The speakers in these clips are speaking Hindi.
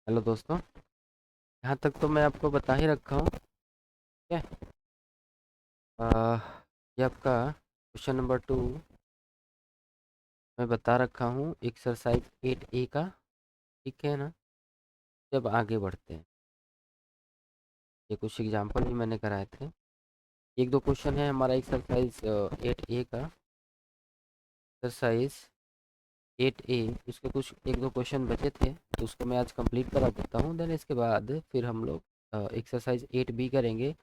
हेलो दोस्तों। यहाँ तक तो मैं आपको बता ही रखा हूँ। ठीक है। आ, ये आपका क्वेश्चन नंबर 2 मैं बता रखा हूँ, एक्सरसाइज 8A का। ठीक है ना। जब आगे बढ़ते हैं, ये कुछ एग्जाम्पल भी मैंने कराए थे। एक दो क्वेश्चन है हमारा एक्सरसाइज 8A का। एक्सरसाइज 8A, उसके कुछ एक दो क्वेश्चन बचे थे, तो उसको मैं आज कंप्लीट करा देता हूँ। देन इसके बाद फिर हम लोग एक्सरसाइज 8B करेंगे।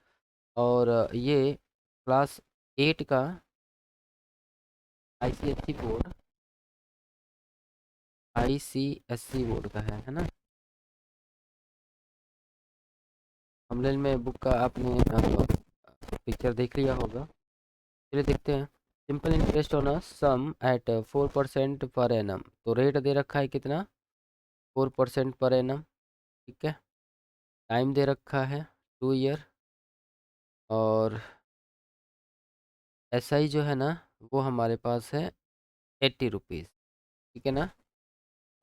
और ये क्लास 8 का ICSE बोर्ड ICSE बोर्ड का है ना। थंबनेल में बुक का आपने पिक्चर देख लिया होगा। चलिए देखते हैं। Simple interest on a sum at 4% per annum. तो रेट दे रखा है कितना? 4% पर एनम। ठीक है। टाइम दे रखा है 2 ईयर। और SI जो है ना, वो हमारे पास है 80 रुपीज़। ठीक है ना।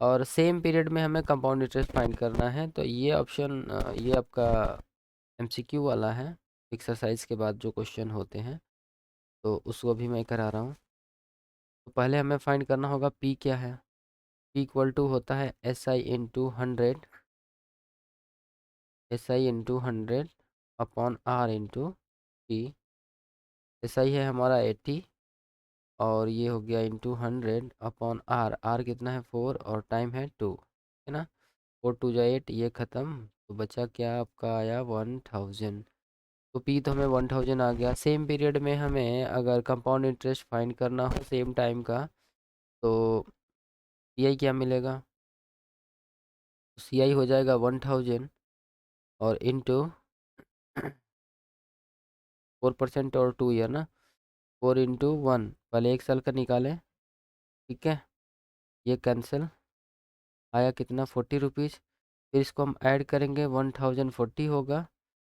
और सेम पीरियड में हमें कंपाउंड इंटरेस्ट फाइंड करना है। तो ये ऑप्शन ये आपका MCQ वाला है। एक्सरसाइज के बाद जो क्वेश्चन होते हैं, तो उसको भी मैं करा रहा हूँ। तो पहले हमें फाइंड करना होगा P क्या है। P इक्वल टू होता है SI into 100 upon R into P। SI है हमारा 80, और ये हो गया इंटू 100 अपॉन R कितना है 4, और टाइम है 2। है ना। 4 2 8, ये ख़त्म। तो बचा क्या आपका आया 1000। तो P तो हमें 1000 आ गया। सेम पीरियड में हमें अगर कंपाउंड इंटरेस्ट फाइंड करना हो सेम टाइम का, तो CI क्या मिलेगा? CI हो जाएगा 1000, और इंटू 4% और 2 ईयर ना। 4 इंटू 1, पहले 1 साल का निकालें। ठीक है। ये कैंसिल, आया कितना 40 रुपीज़। फिर इसको हम ऐड करेंगे, 1040 होगा।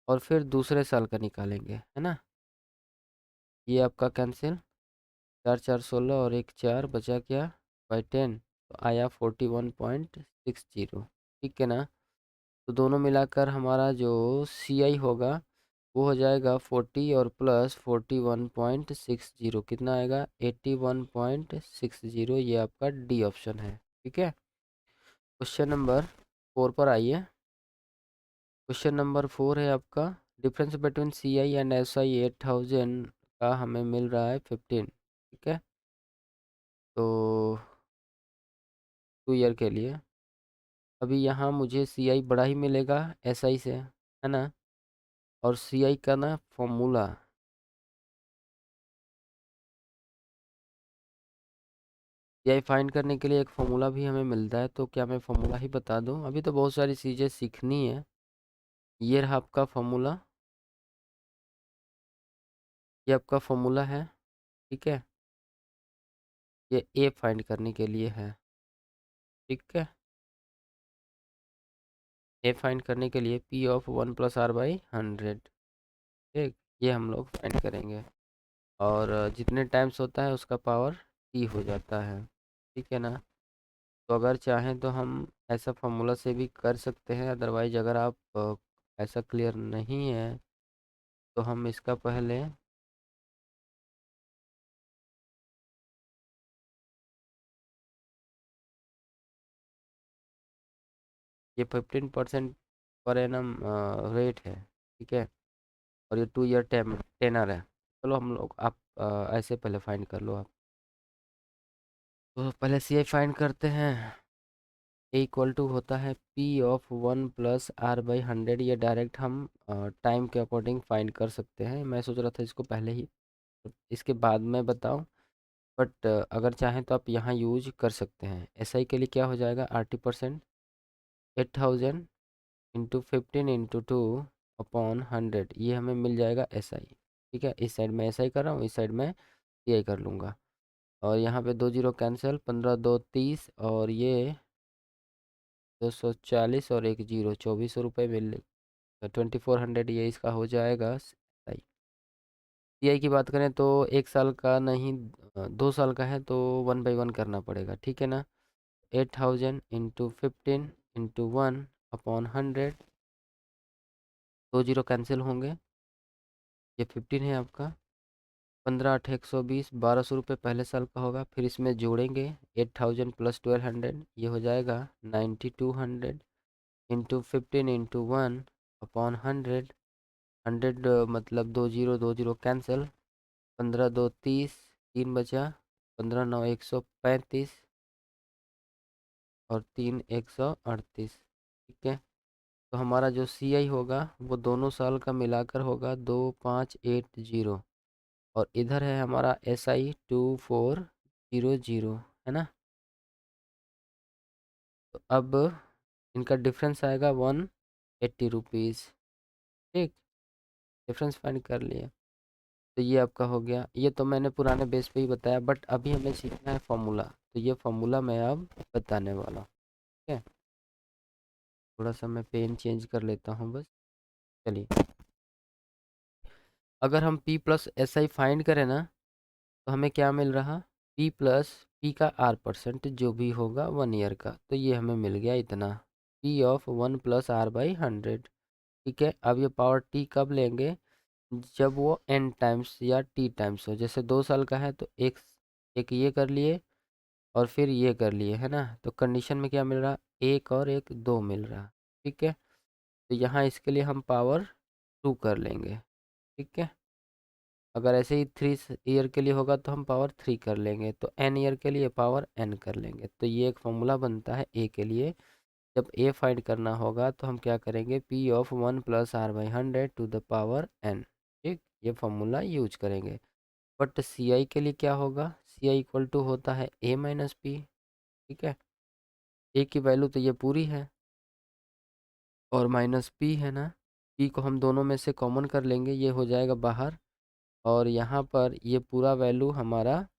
और फिर दूसरे साल का निकालेंगे, है ना। ये आपका कैंसिल, 4 4 16 और 1 4, बचा क्या 5 10। तो आया 41.60। ठीक है ना। तो दोनों मिलाकर हमारा जो CI होगा, वो हो जाएगा 40 और प्लस 41.60, कितना आएगा 81.60। ये आपका D ऑप्शन है। ठीक है। क्वेश्चन नंबर 4 पर आइए। क्वेश्चन नंबर 4 है आपका, difference between CI and SI 8000 का हमें मिल रहा है 15। ठीक है। तो 2 ईयर के लिए अभी यहाँ मुझे CI बड़ा ही मिलेगा SI से, है ना। और CI का ना फॉर्मूला, CI फाइंड करने के लिए एक फॉर्मूला भी हमें मिलता है। तो क्या मैं फॉर्मूला ही बता दूं? अभी तो बहुत सारी चीज़ें सीखनी है। ये रहा आपका फॉर्मूला, ये आपका फॉर्मूला है। ठीक है। ये A फाइंड करने के लिए है। ठीक है। A फाइंड करने के लिए P ऑफ 1 + R/100। ठीक, ये हम लोग फाइंड करेंगे। और जितने टाइम्स होता है उसका पावर T हो जाता है। ठीक है ना। तो अगर चाहें तो हम ऐसा फॉर्मूला से भी कर सकते हैं। अदरवाइज अगर आप ऐसा क्लियर नहीं है, तो हम इसका पहले ये 15% पर एनम रेट है। ठीक है। और ये 2 ईयर टेनर है। चलो हम लोग आप ऐसे पहले फाइंड कर लो आप। तो पहले CI फाइंड करते हैं। A इक्वल टू होता है P ऑफ 1 + R/100। ये डायरेक्ट हम टाइम के अकॉर्डिंग फाइंड कर सकते हैं। मैं सोच रहा था इसको पहले ही, इसके बाद में बताऊं। बट अगर चाहें तो आप यहाँ यूज कर सकते हैं। SI के लिए क्या हो जाएगा 80%, 8000 इंटू 15 इंटू 2 अपॉन 100, ये हमें मिल जाएगा SI। ठीक है। इस साइड में SI कर रहा हूँ, इस साइड में CI कर लूँगा। और यहाँ पे 2 जीरो कैंसिल, 15 2 30, और ये 240 और 1 0, 2400 रुपये मिल 2400, ये इसका हो जाएगा SI। CI की बात करें तो 1 साल का नहीं, 2 साल का है, तो 1/1 करना पड़ेगा। ठीक है ना। 8000 into 15 into 1 upon 100, 2 zero cancel होंगे, ये 15 है आपका। 15 8 120, 1200 रुपये पहले साल का होगा। फिर इसमें जोड़ेंगे 8000 प्लस 1200, ये हो जाएगा 9200 इंटू 15 इंटू 1 अपॉन 100। 100 मतलब 2 जीरो कैंसिल, 15 2 30, 3 बचा, 15 9 135 और 3 138। ठीक है, तो हमारा जो सी आई होगा वो दोनों साल का मिलाकर होगा 2580, और इधर है हमारा एस आई 2400, है ना। तो अब इनका डिफरेंस आएगा 180 रुपीज़। ठीक, डिफरेंस फाइंड कर लिया। तो ये आपका हो गया। ये तो मैंने पुराने बेस पे ही बताया, बट अभी हमें सीखना है फॉर्मूला, तो ये फॉर्मूला मैं अब बताने वाला हूँ। ठीक है, थोड़ा सा मैं पेन चेंज कर लेता हूँ बस। चलिए, अगर हम P plus S I find करें ना, तो हमें क्या मिल रहा, P प्लस P का R% जो भी होगा 1 ईयर का, तो ये हमें मिल गया इतना, P ऑफ 1 प्लस R/100। ठीक है, अब ये पावर T कब लेंगे, जब वो n टाइम्स या t टाइम्स हो। जैसे 2 साल का है तो एक एक ये कर लिए और फिर ये कर लिए, है ना। तो कंडीशन में क्या मिल रहा, एक और एक दो मिल रहा। ठीक है, तो यहाँ इसके लिए हम पावर 2 कर लेंगे। ठीक है, अगर ऐसे ही 3 ईयर के लिए होगा तो हम पावर 3 कर लेंगे, तो n ईयर के लिए पावर n कर लेंगे। तो ये एक फॉर्मूला बनता है a के लिए। जब a फाइंड करना होगा तो हम क्या करेंगे, p of 1 plus R/100 to the power n। ठीक, ये फॉर्मूला यूज करेंगे। बट सी आई के लिए क्या होगा, सी आई इक्वल टू होता है a माइनस पी। ठीक है, a की वैल्यू तो ये पूरी है और माइनस p है ना। p को हम दोनों में से कॉमन कर लेंगे, ये हो जाएगा बाहर, और यहाँ पर ये पूरा वैल्यू हमारा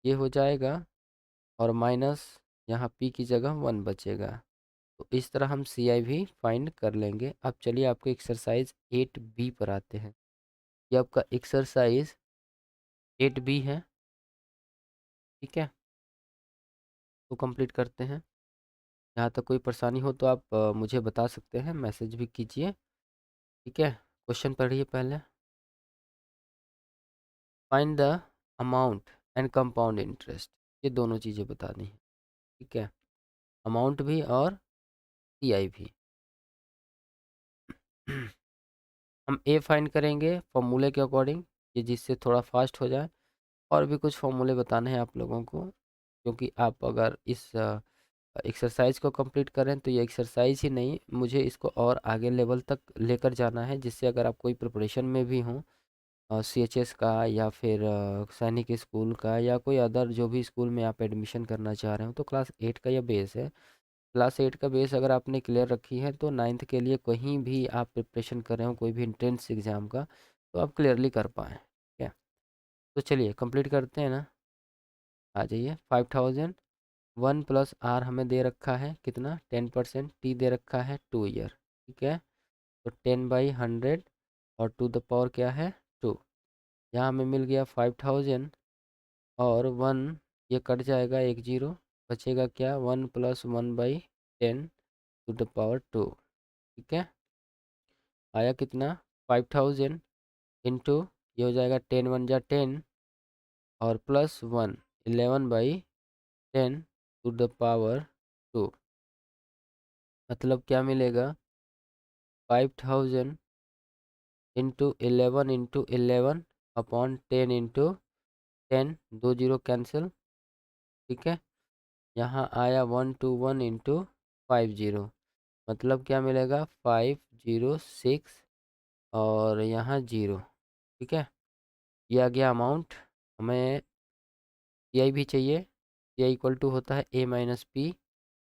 ये हो जाएगा, और माइनस यहाँ p की जगह 1 बचेगा। तो इस तरह हम सी आई भी फाइंड कर लेंगे। अब चलिए आपको एक्सरसाइज 8B पर आते हैं। ये आपका एक्सरसाइज 8B है। ठीक है, तो कंप्लीट करते हैं। यहाँ तक कोई परेशानी हो तो आप मुझे बता सकते हैं, मैसेज भी कीजिए। ठीक है, क्वेश्चन पढ़िए पहले। Find the amount and compound interest, ये दोनों चीज़ें बतानी है। ठीक है, अमाउंट भी और सी आई भी। हम ए फाइंड करेंगे फॉर्मूले के अकॉर्डिंग, ये जिससे थोड़ा फास्ट हो जाए। और भी कुछ फॉर्मूले बताने हैं आप लोगों को, क्योंकि आप अगर इस एक्सरसाइज को कंप्लीट करें तो ये एक्सरसाइज ही नहीं, मुझे इसको और आगे लेवल तक लेकर जाना है, जिससे अगर आप कोई प्रिपरेशन में भी हों, सी एच एस का या फिर सैनिक स्कूल का या कोई अदर जो भी स्कूल में आप एडमिशन करना चाह रहे हो, तो क्लास 8 का यह बेस है। क्लास 8 का बेस अगर आपने क्लियर रखी है तो 9th के लिए कहीं भी आप प्रिपरेशन कर रहे हो, कोई भी एंट्रेंस एग्ज़ाम का, तो आप क्लियरली कर पाएँ। ठीक है, तो चलिए कंप्लीट करते हैं ना। आ जाइए, 5000, 1 प्लस आर हमें दे रखा है कितना, 10%, टी दे रखा है 2 ईयर। ठीक है, तो 10/100 और टू द पावर क्या है 2। यहाँ हमें मिल गया 5000 और 1, ये कट जाएगा एक जीरो, बचेगा क्या, 1 प्लस 1/10 टू द पावर 2। ठीक है, आया कितना, 5000 इंटू, ये हो जाएगा 10 1 जा 10 और प्लस 1, 11/10 टू द पावर 2। मतलब क्या मिलेगा, 5000 into 11 upon 10 into 10, 2 zero cancel. ठीक है, यहाँ आया 121 इंटू 50, मतलब क्या मिलेगा 506 और यहाँ जीरो। ठीक है, ये आ गया अमाउंट। हमें सी आई भी चाहिए। सी आई इक्वल टू होता है ए माइनस पी।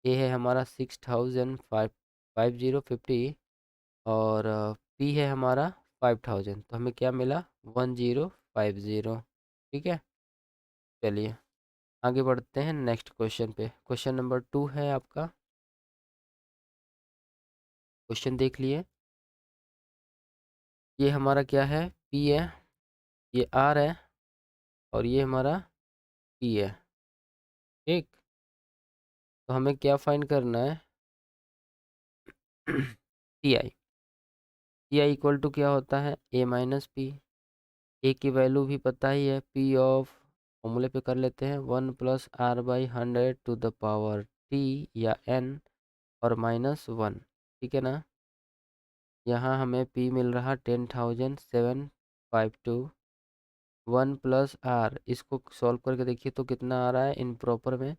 ए है हमारा 6050 और पी है हमारा 5000, तो हमें क्या मिला 1050। ठीक है, चलिए आगे बढ़ते हैं नेक्स्ट क्वेश्चन पे। क्वेश्चन नंबर 2 है आपका। क्वेश्चन देख लिए, ये हमारा क्या है, पी है, ये आर है और ये हमारा पी है। ठीक, तो हमें क्या फाइंड करना है, T I, T I equal to क्या होता है, ए माइनस पी। ए की वैल्यू भी पता ही है, पी ऑफ फॉर्मूले पे कर लेते हैं, 1 + r/100 to the power T या एन और -1, ठीक है ना। यहाँ हमें पी मिल रहा 10,752। 1 + r, इसको सॉल्व करके देखिए तो कितना आ रहा है इन प्रॉपर में,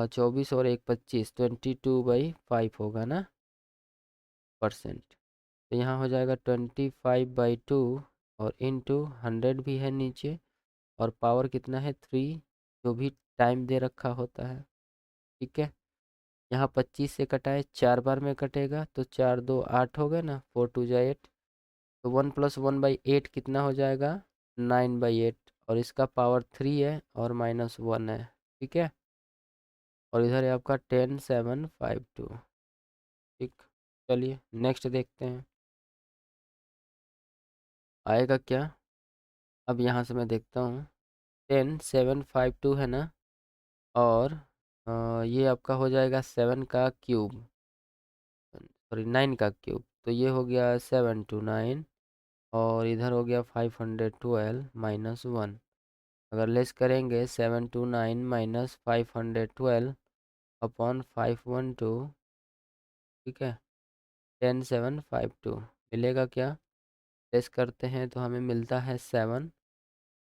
24 और 1 25, 22/5 होगा ना परसेंट। तो यहाँ हो जाएगा 25/2 और इंटू 100 भी है नीचे, और पावर कितना है 3, जो भी टाइम दे रखा होता है, ठीक है। यहाँ 25 से कटाए 4 बार में कटेगा, तो 4 2 8 हो गए ना, 4 2 जा 8, तो 1 + 1/8 कितना हो जाएगा, 9/8, और इसका पावर 3 है और -1 है, ठीक है। और इधर है आपका 10752, ठीक। चलिए नेक्स्ट देखते हैं आएगा क्या। अब यहाँ से मैं देखता हूँ, 10752 है ना, और ये आपका हो जाएगा 7 का क्यूब, सॉरी 9 का क्यूब, तो ये हो गया 7 2 9, और इधर हो गया 512 -1। अगर लेस करेंगे 7 2 9 -512 अपॉन 512, ठीक है, 10752 मिलेगा क्या। लेस करते हैं तो हमें मिलता है 7,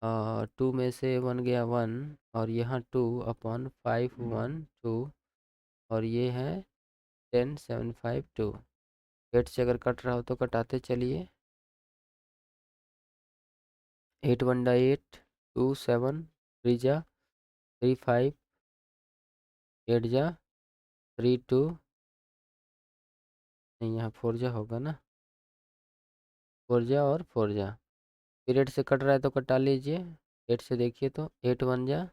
और 2 में से 1 गया 1, और यहाँ 2 अपॉन 512, और ये है 10752। 8 से अगर कट रहा हो तो कटाते चलिए, 8 1 8, 2 7, 3 जा 3 5, 8 जा 3 2, नहीं यहाँ 4 जा होगा ना, 4 जा और 4 जा, फिर 8 से कट रहा है तो कटा लीजिए। 8 से देखिए तो 8 1 जा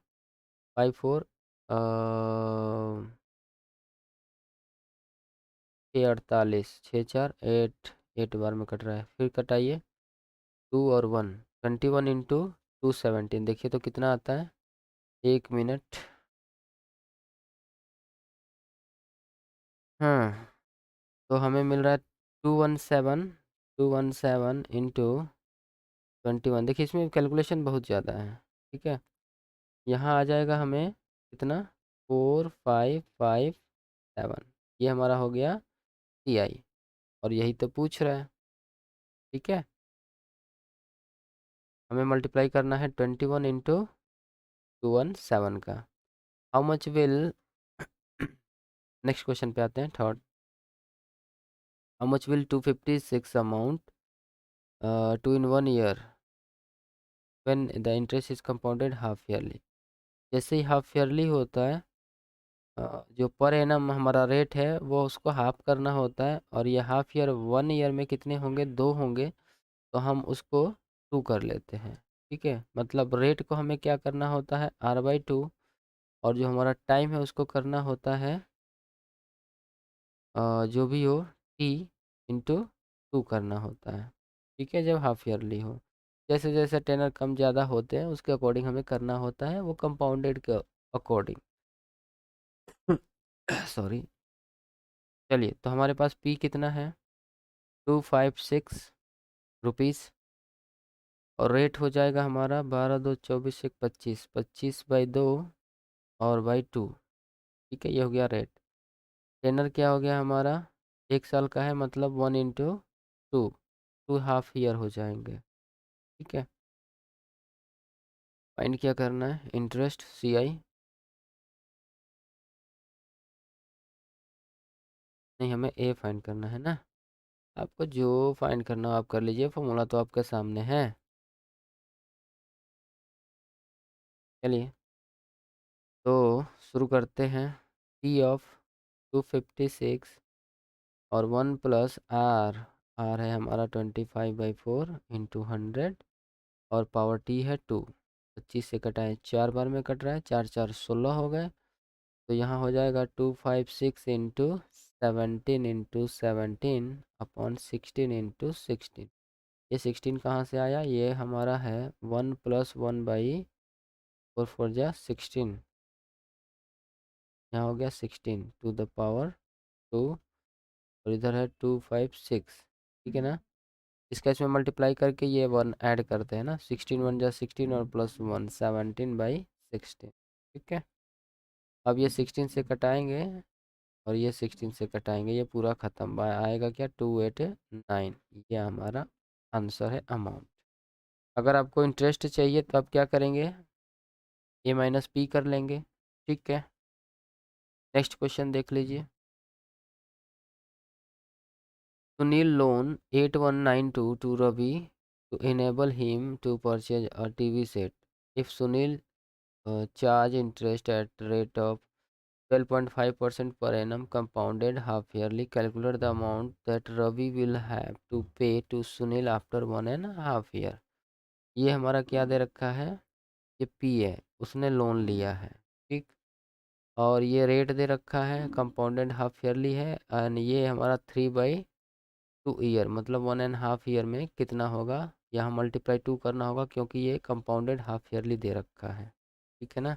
5 4, 48, 6 4 8, 8 बार में कट रहा है, फिर कटाइए 2 और 1, 21 × 2 17, देखिए तो कितना आता है, 1 मिनट। हाँ, तो हमें मिल रहा है 217 देखिए इसमें कैलकुलेशन बहुत ज़्यादा है, ठीक है। यहाँ आ जाएगा हमें कितना, 4557, ये हमारा हो गया टी आई, और यही तो पूछ रहा है, ठीक है। हमें मल्टीप्लाई करना है 21 × 217 का। How much will, next question पे आते हैं, third. How much will 256 amount to in 1 year when the interest is compounded half yearly. जैसे ही हाफ ईयरली होता है, जो पर एनम हमारा रेट है वो उसको हाफ करना होता है, और ये हाफ ईयर 1 ईयर में कितने होंगे, 2 होंगे, तो हम उसको 2 कर लेते हैं, ठीक है। मतलब रेट को हमें क्या करना होता है, r/2, और जो हमारा टाइम है उसको करना होता है जो भी हो t इंटू 2 करना होता है, ठीक है, जब हाफ ईयरली हो। जैसे जैसे टेनर कम ज़्यादा होते हैं उसके अकॉर्डिंग हमें करना होता है, वो कंपाउंडेड के अकॉर्डिंग। सॉरी। चलिए तो हमारे पास p कितना है, 256 रुपीज़, और रेट हो जाएगा हमारा 12 2 24 1 25, 25/2 और /2, ठीक है, ये हो गया रेट। टेनर क्या हो गया हमारा, 1 साल का है, मतलब 1 × 2, 2 हाफ ईयर हो जाएंगे, ठीक है। फाइंड क्या करना है, इंटरेस्ट सी आई, नहीं हमें ए फाइंड करना है ना। आपको जो फाइंड करना हो आप कर लीजिए, फॉर्मूला तो आपके सामने है। चलिए तो शुरू करते हैं। पी ऑफ 256 और 1 + आर है हमारा 25/4 इंटू 100, और पावर टी है 2। 25 से कटाएँ 4 बार में कट रहा है, 4 4 16 हो गए, तो यहाँ हो जाएगा 256 इंटू 17 अपॉन 16 ये 16 कहाँ से आया, ये हमारा है 1 + 1/4 4 जा 16, यहाँ हो गया 16 टू द पावर 2, और इधर है 256, ठीक है ना। इसका इसमें मल्टीप्लाई करके ये 1 ऐड करते हैं ना, 16 1 जा 16 और प्लस 1 17/16, ठीक है। अब ये 16 से कटाएंगे और ये 16 से कटाएंगे, ये पूरा ख़त्म आएगा क्या 289, ये हमारा आंसर है अमाउंट। अगर आपको इंटरेस्ट चाहिए तो आप क्या करेंगे, ए माइनस पी कर लेंगे, ठीक है। नेक्स्ट क्वेश्चन देख लीजिए। Sunil loan 8192 to Ravi to enable him to purchase a TV set. If Sunil charge interest at rate of 12.5% per annum compounded half yearly, calculate the amount that Ravi will have to pay to Sunil after 1.5 year. ये हमारा क्या दे रखा है, ये पी है, उसने लोन लिया है, ठीक। और ये रेट दे रखा है, कंपाउंडेड हाफ ईयरली है, एंड ये हमारा 3/2 ईयर, मतलब 1.5 ईयर में कितना होगा, यहाँ मल्टीप्लाई 2 करना होगा क्योंकि ये कंपाउंडेड हाफ ईयरली दे रखा है, ठीक है ना।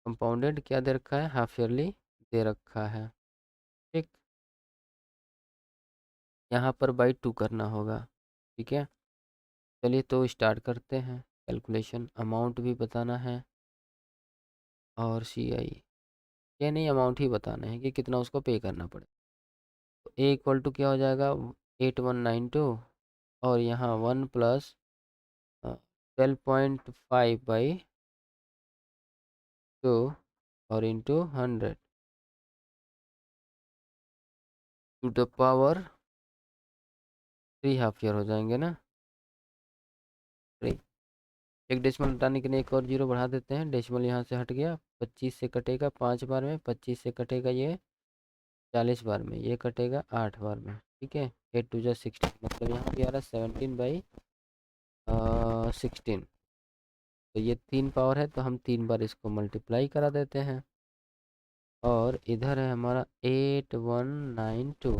कंपाउंडेड क्या दे रखा है, हाफ ईयरली दे रखा है, ठीक। यहाँ पर बाई 2 करना होगा, ठीक है। चलिए तो स्टार्ट करते हैं कैलकुलेशन। अमाउंट भी बताना है और सी आई, ये नहीं, अमाउंट ही बताना है कि कितना उसको पे करना पड़े। तो ए इक्वल टू क्या हो जाएगा 8192, और यहाँ 1 प्लस 12.5/2 और into 100 to the power 3 half year हो जाएंगे ना। 3 एक डेसिमल हटाने के लिए एक और जीरो बढ़ा देते हैं, डेसिमल यहाँ से हट गया, 25 से कटेगा 5 बार में, 25 से कटेगा ये 40 बार में, ये कटेगा 8 बार में, ठीक है। 8 2 जा 16, मतलब यहाँ भी आ रहा है 17/16। तो ये 3 पावर है तो हम 3 बार इसको मल्टीप्लाई करा देते हैं। और इधर है हमारा 8192,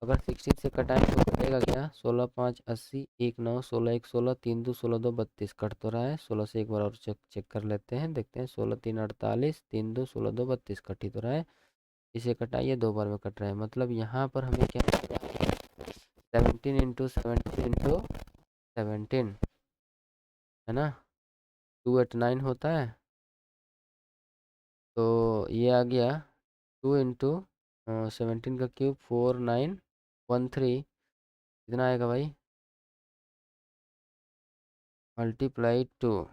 अगर 16 से कटाएं तो कटेगा क्या, 16 5 80, 1 9, 16 1 16, 3 2 16 2 32, कट तो रहा है। 16 से एक बार और चेक कर लेते हैं, देखते हैं। 16 3 48, 3 2 16 2 32, कट ही तो रहा है। इसे कटाइए, 2 बार में कट रहा है, मतलब यहाँ पर हमें क्या मिलेगा 17 इंटू 17 इंटू 17, है ना, 289 होता है। तो ये आ गया 2 इंटू 17 का क्यूब 4913, कितना आएगा भाई, मल्टीप्लाई 2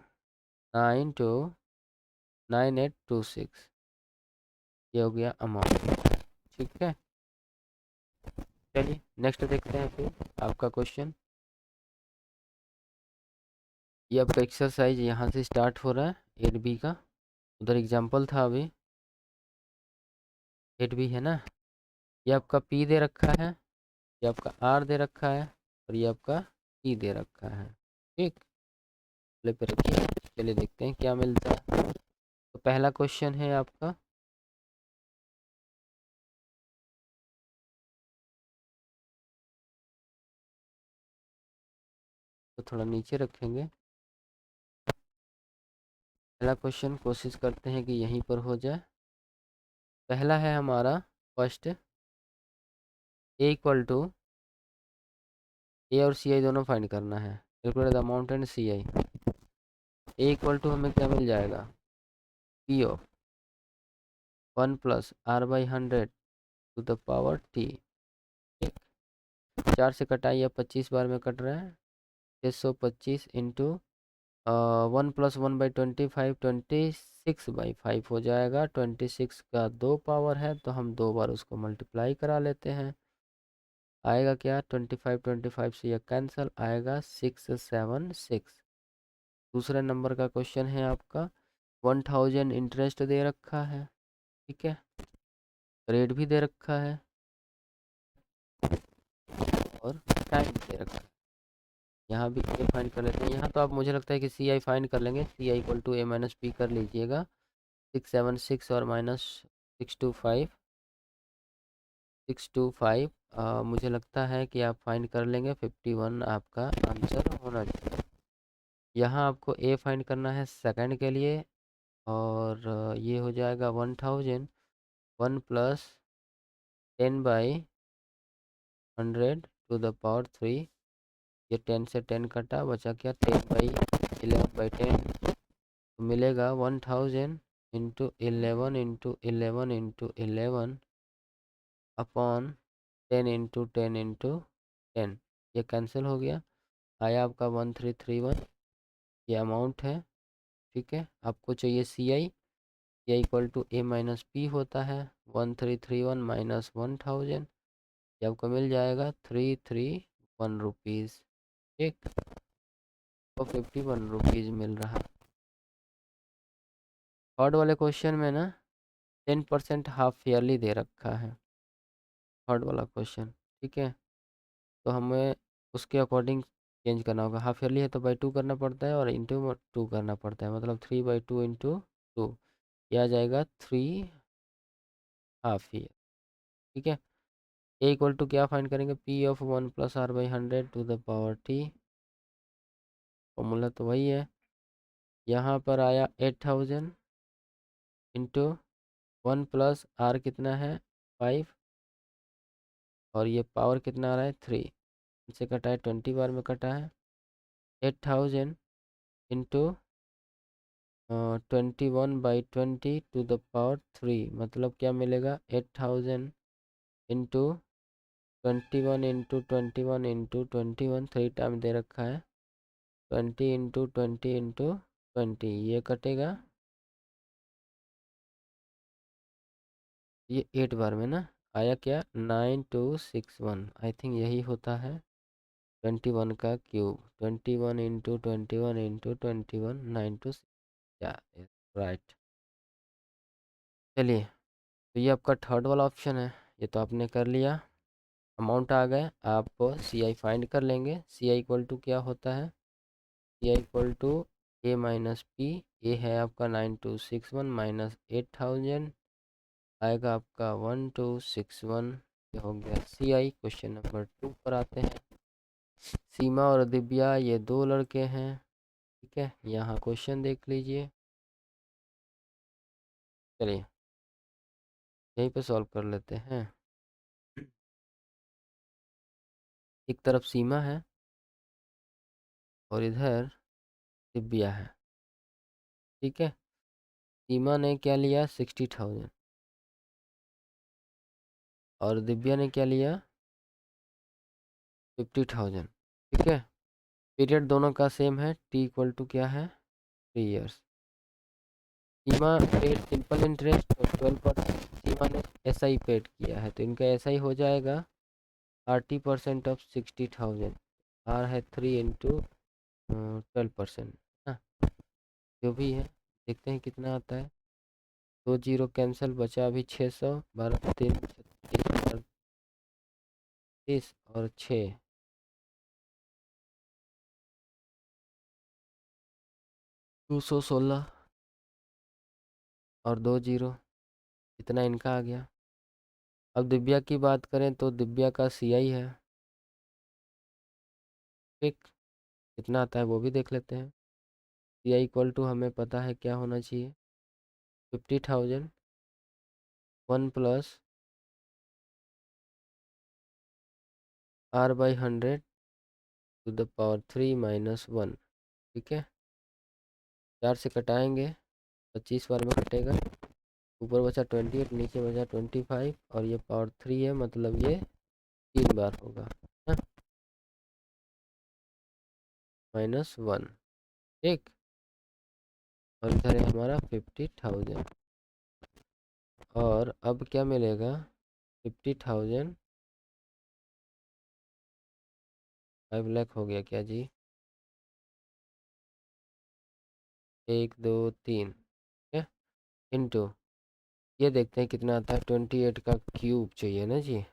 929826, ये हो गया अमाउंट, ठीक है। चलिए नेक्स्ट देखते हैं फिर आपका क्वेश्चन। ये आपका एक्सरसाइज यहाँ से स्टार्ट हो रहा है 8B का, उधर एग्जाम्पल था अभी 8B है ना। ये आपका P दे रखा है, ये आपका R दे रखा है, और ये आपका E दे रखा है, ठीक। प्ले पे रखिए, चलिए देखते हैं क्या मिलता है। तो पहला क्वेश्चन है आपका, तो थोड़ा नीचे रखेंगे। पहला क्वेश्चन कोशिश करते हैं कि यहीं पर हो जाए। पहला है हमारा first, A equal to, A और सी आई दोनों फाइंड करना है, calculate the amount and C I. A equal to हमें क्या मिल जाएगा, P of 1 plus R by 100 to the power T, ठीक। 4 से कटाइए, 25 बार में कट रहा है, 625 इंटू 1 प्लस 1/25, 26/5 हो जाएगा। 26 का 2 पावर है तो हम 2 बार उसको मल्टीप्लाई करा लेते हैं, आएगा क्या 25 से यह कैंसिल, आएगा 676। दूसरे नंबर का क्वेश्चन है आपका, 1000 इंटरेस्ट दे रखा है, ठीक है, रेट भी दे रखा है और टाइम दे रखा है। यहाँ भी ए फाइंड कर लेते हैं, यहाँ तो आप मुझे लगता है कि सी आई फाइंड कर लेंगे, C I equal to A minus P कर लीजिएगा। 676 और माइनस 625, 625, मुझे लगता है कि आप फाइंड कर लेंगे, 51 आपका आंसर होना चाहिए। यहाँ आपको ए फाइंड करना है सेकंड के लिए, और ये हो जाएगा 1000, 1 प्लस 10 100⁻3, ये 10 से 10 कटा, बचा क्या 10/11/10, तो मिलेगा 1000 into 11 into 11 into 11 upon 10 into 10 into 10, ये कैंसिल हो गया, आया आपका 1331, ये अमाउंट है। ठीक है, आपको चाहिए CI, CI equal to A minus P होता है, 1331 माइनस 1000, ये आपको मिल जाएगा 331 रुपीज़। ठीक, तो 51 रुपीज़ मिल रहा। थर्ड वाले क्वेश्चन में ना 10% हाफ ईयरली दे रखा है, थर्ड वाला क्वेश्चन। ठीक है, तो हमें उसके अकॉर्डिंग चेंज करना होगा। हाफ ईयरली है तो बाई 2 करना पड़ता है और इंटू 2 करना पड़ता है, मतलब 3/2 इंटू 2, यह आ जाएगा 3 हाफ ईयर। ठीक है, ए इक्वल टू क्या फाइंड करेंगे, P of 1 plus r/100⁻t, formula तो वही है। यहाँ पर आया 8000 इंटू 1 प्लस r कितना है 5, और ये पावर कितना आ रहा है 3, इनसे कटा है 20 बार में कटा है, 8000 इंटू 21/20⁻3, मतलब क्या मिलेगा 8000 इंटू 21 इंटू 21 इंटू 21, 3 टाइम दे रखा है, 20 इंटू 20 इंटू 20, ये कटेगा, ये 8 बार में ना आया क्या 9261, आई थिंक यही होता है 21 का क्यूब, 21 इंटू 21 इंटू 21, 92, या राइट। चलिए, तो ये आपका थर्ड वाला ऑप्शन है, ये तो आपने कर लिया, अमाउंट आ गए, आप CI फाइंड कर लेंगे। CI इक्वल टू क्या होता है, CI equal to A minus पी, ए है आपका 9261 माइनस 8000, आएगा आपका 1261, ये हो गया CI। क्वेश्चन नंबर 2 पर आते हैं। सीमा और दिव्या ये दो लड़के हैं। ठीक है, यहाँ क्वेश्चन देख लीजिए, चलिए यहीं पे सॉल्व कर लेते हैं। एक तरफ सीमा है और इधर दिव्या है। ठीक है, सीमा ने क्या लिया 60,000 और दिव्या ने क्या लिया 50,000। ठीक है, पीरियड दोनों का सेम है, T इक्वल टू क्या है 3 इयर्स। सीमा पेड सिंपल इंटरेस्ट और 12%, सीमा ने SI पेड किया है, तो इनका SI हो जाएगा 30% ऑफ 60,000, R है 3 इंटू 12%, हाँ जो भी है, देखते हैं कितना आता है। 2 जीरो कैंसिल, बचा अभी 600, 12 3 30 और 6 216 और 2 जीरो, इतना इनका आ गया। अब दिव्या की बात करें तो दिव्या का CI है। ठीक, कितना आता है वो भी देख लेते हैं। CI इक्वल टू हमें पता है क्या होना चाहिए 50,000 1 plus r/100 to the power 3 minus 1। ठीक है, 4 से कटाएंगे, 25 बार में कटेगा, ऊपर बचा 28, नीचे बचा 25, और ये पावर 3 है, मतलब ये 3 बार होगा -1। ठीक, और इधर है हमारा 50,000, और अब क्या मिलेगा 50,000 5 लाख हो गया क्या जी, 1 2 3, ठीक है, इंटू ये देखते हैं कितना आता है, 28 का क्यूब चाहिए ना जी,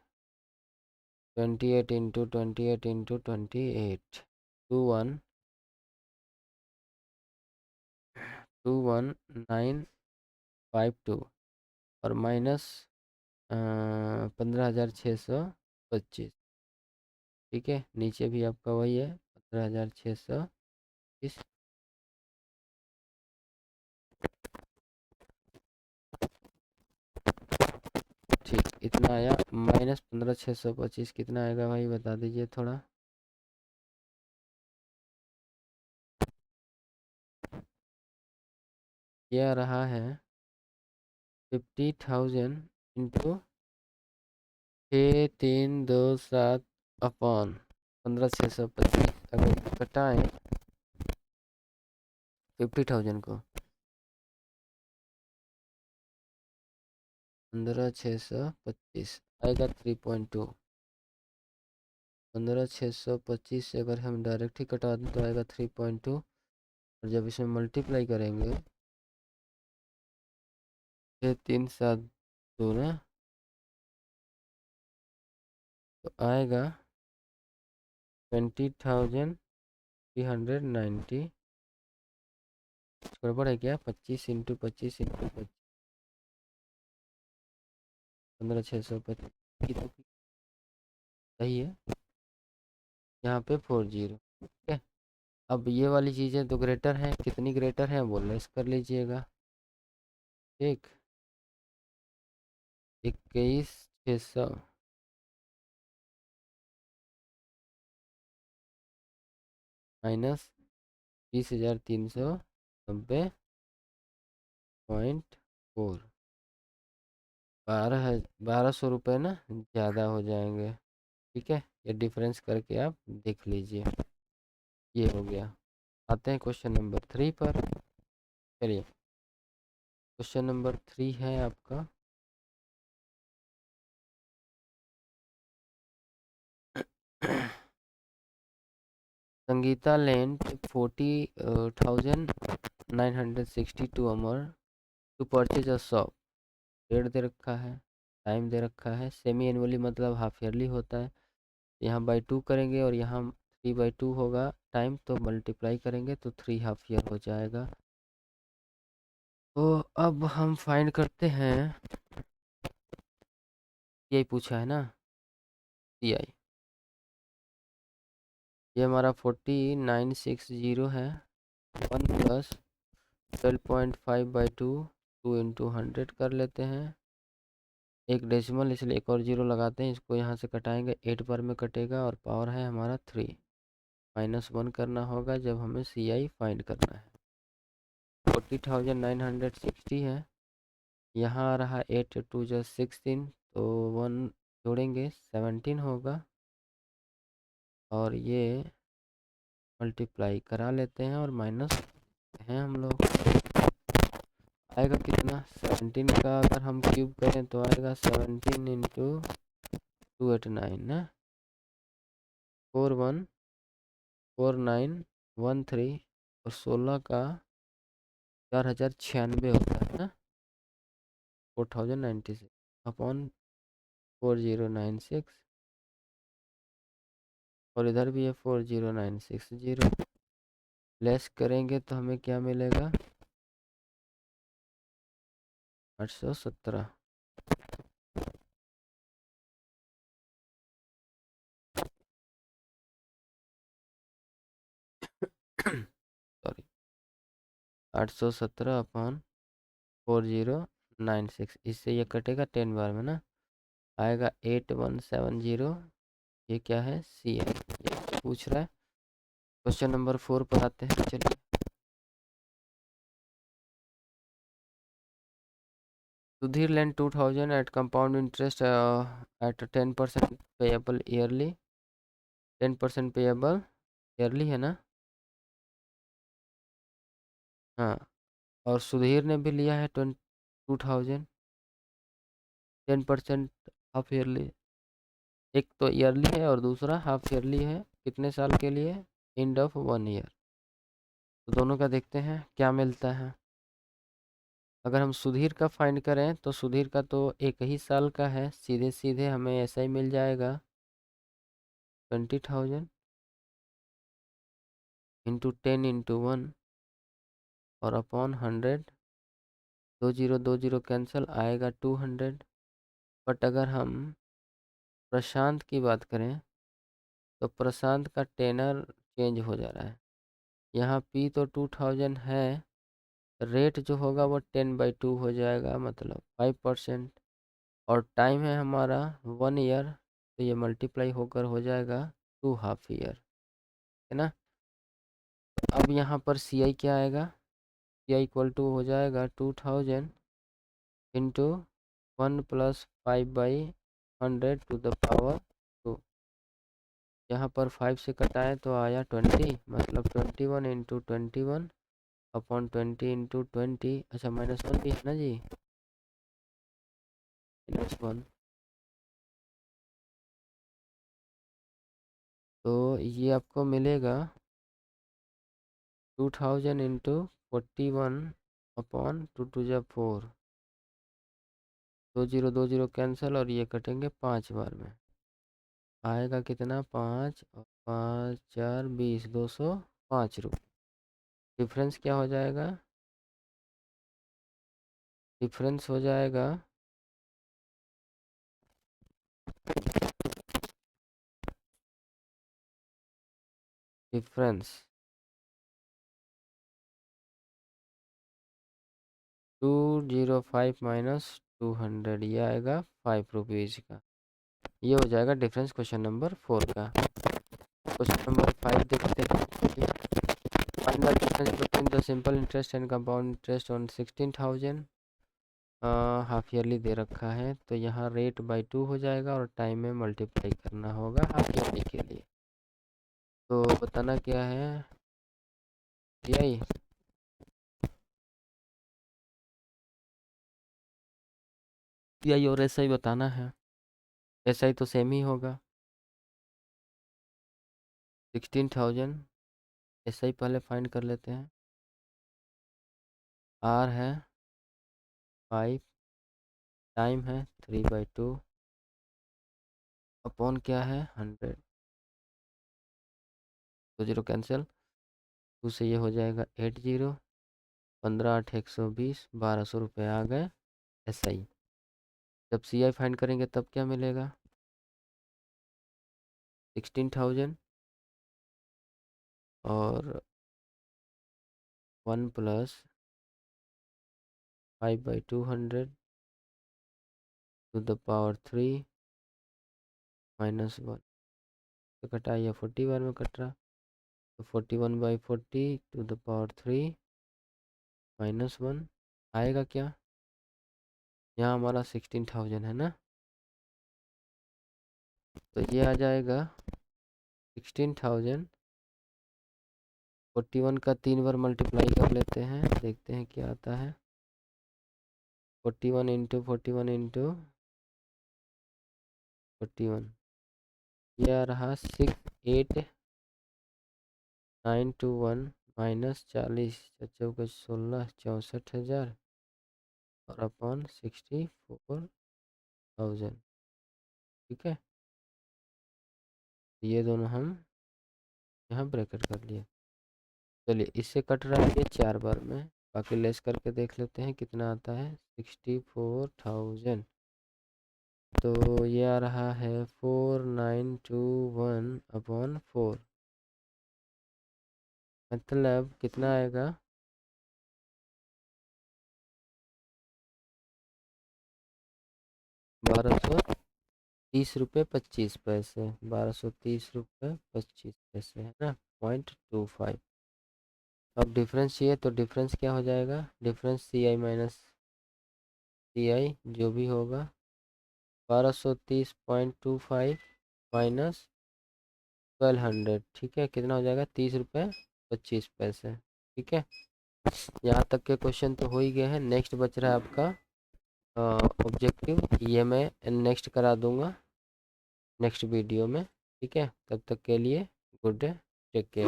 28 इंटू 28 इंटू 28, 21952, और माइनस 15,625। ठीक है, नीचे भी आपका वही है 15,620। ठीक, इतना आया, माइनस 15,625 कितना आएगा भाई बता दीजिए थोड़ा। ये आ रहा है 50,000 इंटू 6327 अपॉन 15,625। अगर घटाएं 50,000 को 15,625 आएगा 3.2। 15,625 से अगर हम डायरेक्ट ही कटा दें तो आएगा 3.2, और जब इसमें मल्टीप्लाई करेंगे 6372 ना, तो आएगा 20,390। गड़बड़ है क्या? 25 इंटू 25 इंटू 25, 15,625 तो सही है। यहाँ पे 40, ठीक है। अब ये वाली चीज़ें तो ग्रेटर हैं, कितनी ग्रेटर हैं वो लेस कर लीजिएगा। ठीक, 21,600 माइनस 20,390.4, 1200 रुपये ना ज़्यादा हो जाएंगे। ठीक है, ये डिफरेंस करके आप देख लीजिए। ये हो गया। आते हैं क्वेश्चन नंबर 3 पर। चलिए, क्वेश्चन नंबर 3 है आपका Sangeeta lent 40,962 Amar to purchase a shop. Date दे रखा है, टाइम दे रखा है, सेमी एनुअली मतलब हाफ ईयरली होता है। यहाँ बाई 2 करेंगे और यहाँ 3/2 होगा टाइम, तो मल्टीप्लाई करेंगे तो 3 हाफ ईयर हो जाएगा। तो अब हम फाइंड करते हैं, यही पूछा है ना सी आई। ये हमारा 4960 है, 1 प्लस 12.5/2, 2 इंटू 100 कर लेते हैं। एक डेसिमल इसलिए एक और जीरो लगाते हैं, इसको यहाँ से कटाएंगे 8 बार में कटेगा, और पावर है हमारा 3, -1 करना होगा जब हमें सी आई फाइंड करना है। 40,960 है, यहाँ आ रहा 8 2 जो 16, तो 1 जोड़ेंगे 17 होगा, और ये मल्टीप्लाई करा लेते हैं और माइनस हैं हम लोग। आएगा कितना? 17 का अगर हम क्यूब करें तो आएगा 17 इंटू 289 ना, 414913, और 16 का 4096 होता है ना, 4096 अपॉन 4096, और इधर भी है 40960। लेस करेंगे तो हमें क्या मिलेगा? 817। सॉरी, 817 अपॉन 4096, इससे ये कटेगा 10 बार में ना, आएगा 8170। ये क्या है? सी आई, ये पूछ रहा है। क्वेश्चन नंबर 4 पर आते हैं। चलिए, Sudhir lent 2000 at compound interest at 10% payable yearly, 10% payable yearly है ना। हाँ, और सुधीर ने भी लिया है 2,000, 10% हाफ ईयरली। एक तो ईयरली है और दूसरा हाफ ईयरली है। कितने साल के लिए? End of 1 year. तो दोनों का देखते हैं क्या मिलता है। अगर हम सुधीर का फाइंड करें तो सुधीर का तो एक ही साल का है, सीधे सीधे हमें ऐसा ही मिल जाएगा 20,000 इंटू 10 इंटू 1 और अपॉन 100। 20 कैंसिल, आएगा 200। बट अगर हम प्रशांत की बात करें तो प्रशांत का टेनर चेंज हो जा रहा है। यहाँ पी तो 2000 है, रेट जो होगा वो 10/2 हो जाएगा, मतलब 5%। और टाइम है हमारा 1 ईयर, तो ये मल्टीप्लाई होकर हो जाएगा 2.5 ईयर, है ना। अब यहाँ पर सी आई क्या आएगा, सी आई इक्वल टू हो जाएगा 2000 इंटू 1+5/100 टू द पावर 2। यहाँ पर 5 से कटाए तो आया 20, मतलब 21 इंटू 21 अपॉन 20 इंटू 20। अच्छा -1 भी है ना जी, -1। तो ये आपको मिलेगा 2000 इंटू 41 अपॉन 2×2=4। 2 0 कैंसिल और ये कटेंगे 5 बार में, आएगा कितना 5 और 5 4 20, 205 रुपये। डिफरेंस क्या हो जाएगा, डिफरेंस हो जाएगा डिफरेंस 205 माइनस 200, ये आएगा 5 रुपीज़ का। ये हो जाएगा डिफरेंस क्वेश्चन नंबर 4 का। क्वेश्चन नंबर 5 देखते हैं। Find the difference between the simple interest and compound interest on 16,000। Half yearly दे रखा है, तो यहाँ रेट बाई 2 हो जाएगा और टाइम में मल्टीप्लाई करना होगा हाफ ईयरली के लिए। तो बताना क्या है, यही यही और ऐसा ही बताना है, ऐसा ही तो सेम ही होगा। 16,000 ऐसा ही पहले फाइंड कर लेते हैं। आर है 5, टाइम है 3/2 अपॉन क्या है 100। 2 0 कैंसिल, 2 से ये हो जाएगा 80, 15 8 120, 1200 रुपये आ गए ऐसा ही। जब सी आई फाइंड करेंगे तब क्या मिलेगा, 16,000 और 1 + 5/200 टू द पावर 3 -1। तो कटा, या 40 बार में कट रहा, तो 41/40 टू द पावर 3 -1 आएगा क्या, यहाँ हमारा 16,000 है ना, तो ये आ जाएगा 16,000। 41 का 3 बार मल्टीप्लाई कर लेते हैं, देखते हैं क्या आता है। 41 इंटू 41 इंटू 41, ये आ रहा 68921 -40 चौके 16 64,000 और अपॉन 64,000। ठीक है, ये दोनों हम यहाँ ब्रैकेट कर लिए। चलिए इससे कट रहा है ये 4 बार में, बाकी लेस करके देख लेते हैं कितना आता है। 64,000, तो ये आ रहा है 4921 अपॉन 4, मतलब कितना आएगा, 1230 रुपये 25 पैसे। 1230 रुपये 25 पैसे है ना, 0.25। अब डिफरेंस चाहिए, तो डिफरेंस क्या हो जाएगा, डिफरेंस सी आई माइनस सी आई जो भी होगा, 1230.25 माइनस 1200, ठीक है, कितना हो जाएगा 30 रुपये 25 पैसे। ठीक है, यहाँ तक के क्वेश्चन तो हो ही गए हैं। नेक्स्ट बच रहा है आपका ऑब्जेक्टिव, ये मैं नेक्स्ट करा दूंगा नेक्स्ट वीडियो में। ठीक है, तब तक के लिए गुड डे, टेक केयर।